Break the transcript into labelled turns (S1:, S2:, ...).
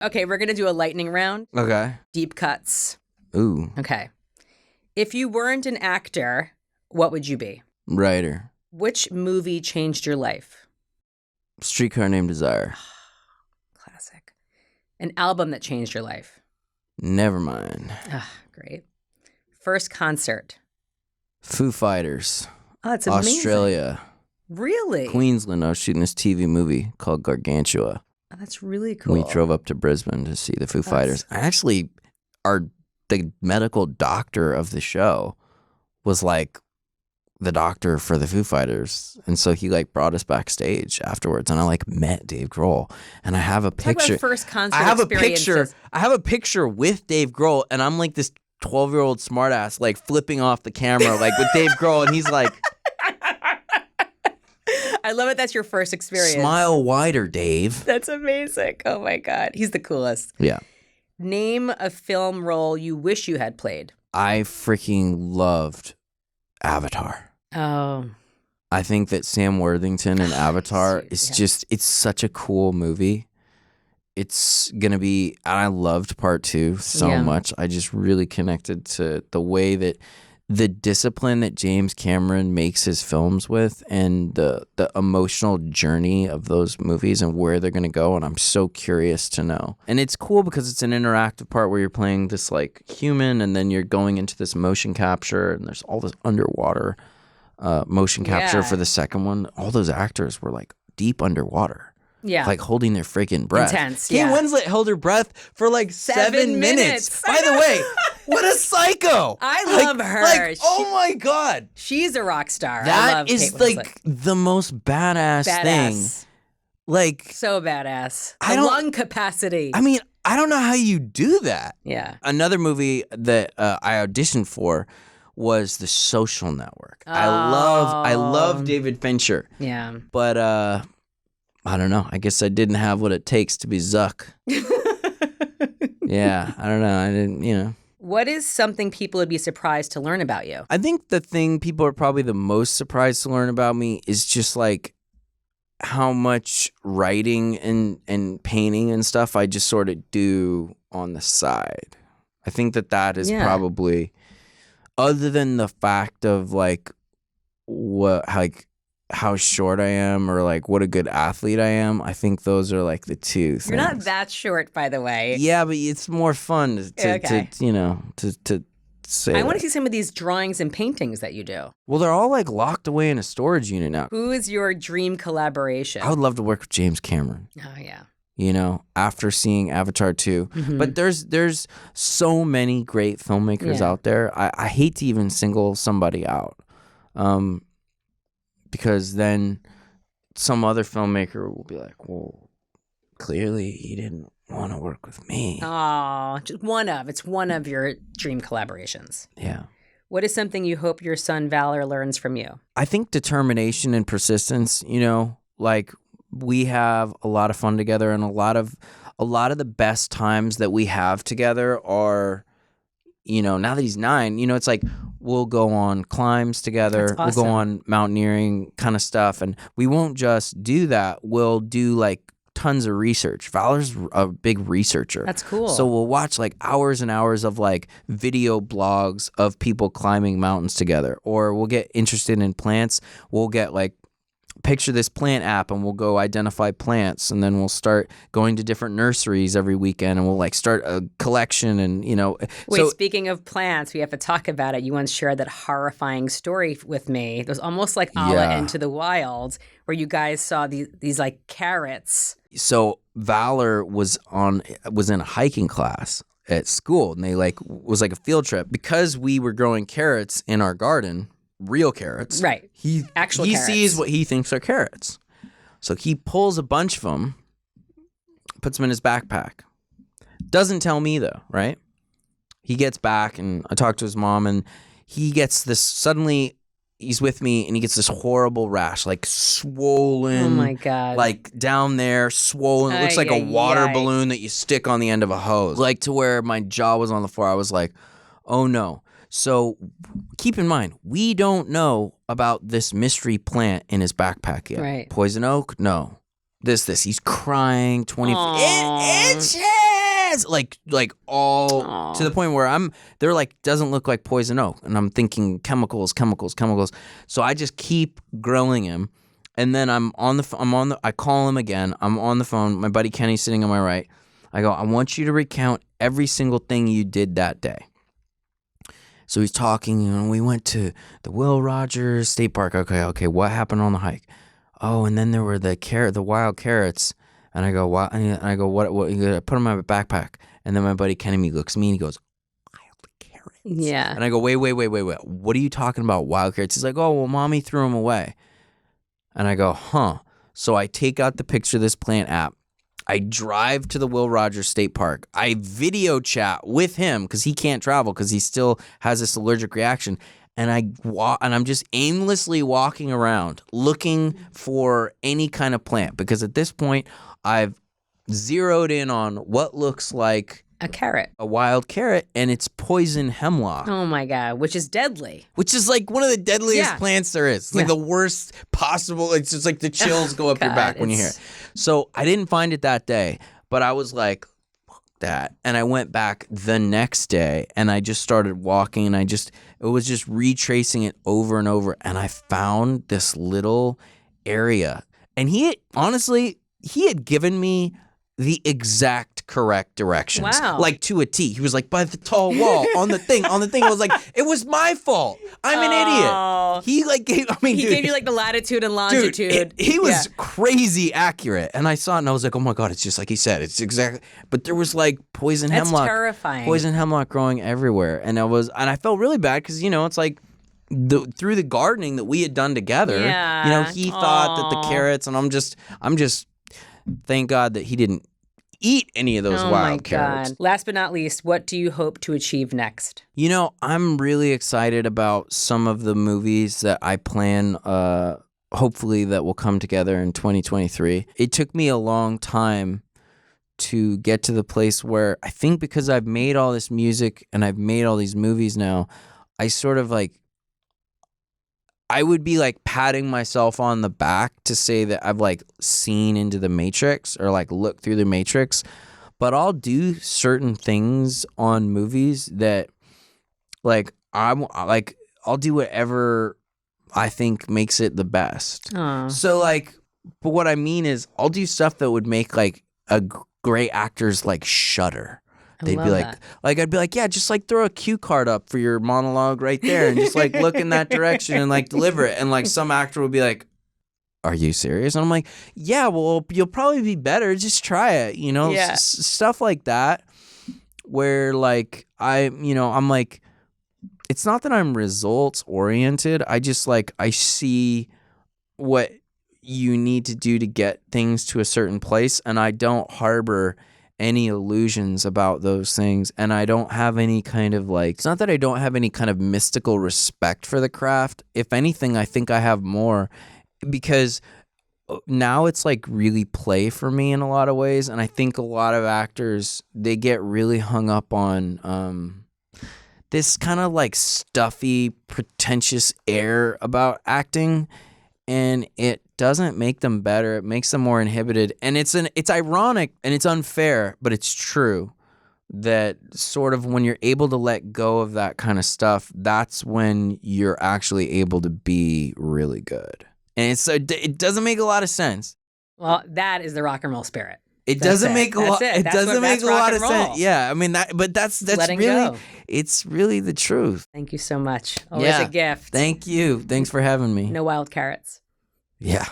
S1: Okay, we're going to do a lightning round.
S2: Okay.
S1: Deep cuts.
S2: Ooh.
S1: Okay. If you weren't an actor, what would you be?
S2: Writer.
S1: Which movie changed your life?
S2: Streetcar Named Desire.
S1: Classic. An album that changed your life?
S2: Nevermind.
S1: Great. First concert?
S2: Foo Fighters.
S1: Oh, it's amazing.
S2: Australia.
S1: Really?
S2: Queensland. I was shooting this TV movie called Gargantua.
S1: Oh, that's really cool.
S2: We drove up to Brisbane to see the Foo Fighters. I actually, the medical doctor of the show was like the doctor for the Foo Fighters. And so he like brought us backstage afterwards and I like met Dave Grohl. And I have a picture.
S1: Talk about first concert
S2: I have a picture with Dave Grohl and I'm like this 12-year-old smartass like flipping off the camera like with Dave Grohl and he's like,
S1: I love it. That's your first experience.
S2: Smile wider, Dave.
S1: That's amazing. Oh my God. He's the coolest.
S2: Yeah.
S1: Name a film role you wish you had played.
S2: I freaking loved Avatar.
S1: Oh.
S2: I think that Sam Worthington in Avatar is just, it's such a cool movie. It's going to be, I loved part 2 so much. I just really connected to the way that the discipline that James Cameron makes his films with and the emotional journey of those movies and where they're going to go. And I'm so curious to know. And it's cool because it's an interactive part where you're playing this like human and then you're going into this motion capture and there's all this underwater motion capture for the second one. All those actors were like deep underwater.
S1: Yeah.
S2: Like holding their freaking breath.
S1: Intense,
S2: Kate Winslet held her breath for like 7 minutes. By the way, what a psycho.
S1: I love her.
S2: Like, oh my God.
S1: She's a rock star. I
S2: That
S1: love
S2: is
S1: Kate
S2: like
S1: Winslet.
S2: the most badass thing. Like,
S1: so badass.
S2: The
S1: lung capacity.
S2: I mean, I don't know how you do that.
S1: Yeah.
S2: Another movie that I auditioned for was The Social Network.
S1: Oh.
S2: I love David Fincher.
S1: Yeah.
S2: But I don't know. I guess I didn't have what it takes to be Zuck. Yeah, I don't know. I didn't, you know.
S1: What is something people would be surprised to learn about you?
S2: I think the thing people are probably the most surprised to learn about me is just like how much writing and painting and stuff I just sort of do on the side. I think that is probably, other than the fact of like how short I am or like what a good athlete I am, I think those are like the two things.
S1: You're not that short, by the way.
S2: Yeah, but it's more fun to you know, to say
S1: I want to see some of these drawings and paintings that you do.
S2: Well, they're all like locked away in a storage unit now.
S1: Who is your dream collaboration?
S2: I would love to work with James Cameron.
S1: Oh, yeah.
S2: You know, after seeing Avatar 2. Mm-hmm. But there's so many great filmmakers out there. I hate to even single somebody out. Because then some other filmmaker will be like, well, clearly he didn't want to work with me.
S1: Oh, just it's one of your dream collaborations.
S2: Yeah.
S1: What is something you hope your son Valor learns from you?
S2: I think determination and persistence, you know, like we have a lot of fun together and a lot of the best times that we have together are, you know, now that he's 9, you know, it's like we'll go on climbs together.
S1: That's awesome.
S2: We'll go on mountaineering kind of stuff. And we won't just do that. We'll do like tons of research. Valor's a big researcher.
S1: That's cool.
S2: So we'll watch like hours and hours of like video blogs of people climbing mountains together. Or we'll get interested in plants. We'll get like, picture this plant app and we'll go identify plants and then we'll start going to different nurseries every weekend and we'll like start a collection and, you know.
S1: Wait, speaking of plants, we have to talk about it. You once shared that horrifying story with me. It was almost like a la Into the Wild where you guys saw these like carrots.
S2: So Valor was in a hiking class at school and they was like a field trip because we were growing carrots in our garden. Real carrots. Right. He
S1: carrots.
S2: Sees what he thinks are carrots. So he pulls a bunch of them, puts them in his backpack. Doesn't tell me though, right? He gets back and I talk to his mom and he gets this, suddenly he's with me and he gets this horrible rash, like swollen.
S1: Oh my God.
S2: Like down there, swollen. It looks like a water balloon that you stick on the end of a hose. Like to where my jaw was on the floor. I was like, oh no. So keep in mind, we don't know about this mystery plant in his backpack yet.
S1: Right.
S2: Poison oak? No. He's crying 20 it itches like all
S1: Aww.
S2: to the point where they're like, doesn't look like poison oak, and I'm thinking chemicals. So I just keep grilling him, and then I call him again. I'm on the phone. My buddy Kenny's sitting on my right. I go, I want you to recount every single thing you did that day. So he's talking, and we went to the Will Rogers State Park. Okay, what happened on the hike? Oh, and then there were the wild carrots. And I go, what? And I go, what? I put them in my backpack. And then my buddy Kenny looks at me and he goes, wild carrots.
S1: Yeah.
S2: And I go, wait. What are you talking about, wild carrots? He's like, oh, well, mommy threw them away. And I go, huh. So I take out the picture of this plant app. I drive to the Will Rogers State Park. I video chat with him because he can't travel because he still has this allergic reaction. And I'm just aimlessly walking around looking for any kind of plant because at this point I've zeroed in on what looks like
S1: a carrot,
S2: a wild carrot, and it's poison hemlock.
S1: Oh my God, which is deadly.
S2: Which is like one of the deadliest plants there is. It's like the worst possible. It's just like the chills go up your back when you hear it. So I didn't find it that day, but I was like, that, and I went back the next day and I just started walking and it was just retracing it over and over, and I found this little area, and he had given me the exact correct directions.
S1: Wow.
S2: Like to a T. He was like, by the tall wall, on the thing. I was like, it was my fault. I'm an idiot. He gave
S1: you like the latitude and longitude.
S2: Dude, he was crazy accurate. And I saw it and I was like, oh my God, it's just like he said. It's exactly, but there was like poison hemlock.
S1: That's terrifying.
S2: Poison hemlock growing everywhere. And I felt really bad because, it's like, through the gardening that we had done together, he thought that the carrots, and I'm just, thank God that he didn't eat any of those wild carrots.
S1: God. Last but not least, what do you hope to achieve next?
S2: I'm really excited about some of the movies that I plan, hopefully that will come together in 2023. It took me a long time to get to the place where I think because I've made all this music and I've made all these movies now, I sort of like, I would be like patting myself on the back to say that I've like seen into the Matrix or like looked through the Matrix, but I'll do certain things on movies that like I'll do whatever I think makes it the best.
S1: Aww.
S2: So like, but what I mean is I'll do stuff that would make like a great actors like shudder. They'd be like, I'd be like, yeah, just like throw a cue card up for your monologue right there and just like look in that direction and like deliver it. And like some actor would be like, are you serious? And I'm like, yeah, well, you'll probably be better. Just try it, stuff like that where like I'm like, it's not that I'm results oriented. I just like, I see what you need to do to get things to a certain place, and I don't harbor any illusions about those things, and I don't have any kind of like, it's not that I don't have any kind of mystical respect for the craft. If anything, I think I have more, because now it's like really play for me in a lot of ways, and I think a lot of actors, they get really hung up on this kind of like stuffy, pretentious air about acting, and it doesn't make them better. It makes them more inhibited. And it's ironic and it's unfair, but it's true that sort of when you're able to let go of that kind of stuff, that's when you're actually able to be really good. And it doesn't make a lot of sense.
S1: Well, that is the rock and roll spirit.
S2: It doesn't make a lot of sense. Yeah, I mean but that's
S1: letting
S2: really
S1: go.
S2: It's really the truth.
S1: Thank you so much. Always a gift.
S2: Thank you. Thanks for having me.
S1: No wild carrots.
S2: Yeah.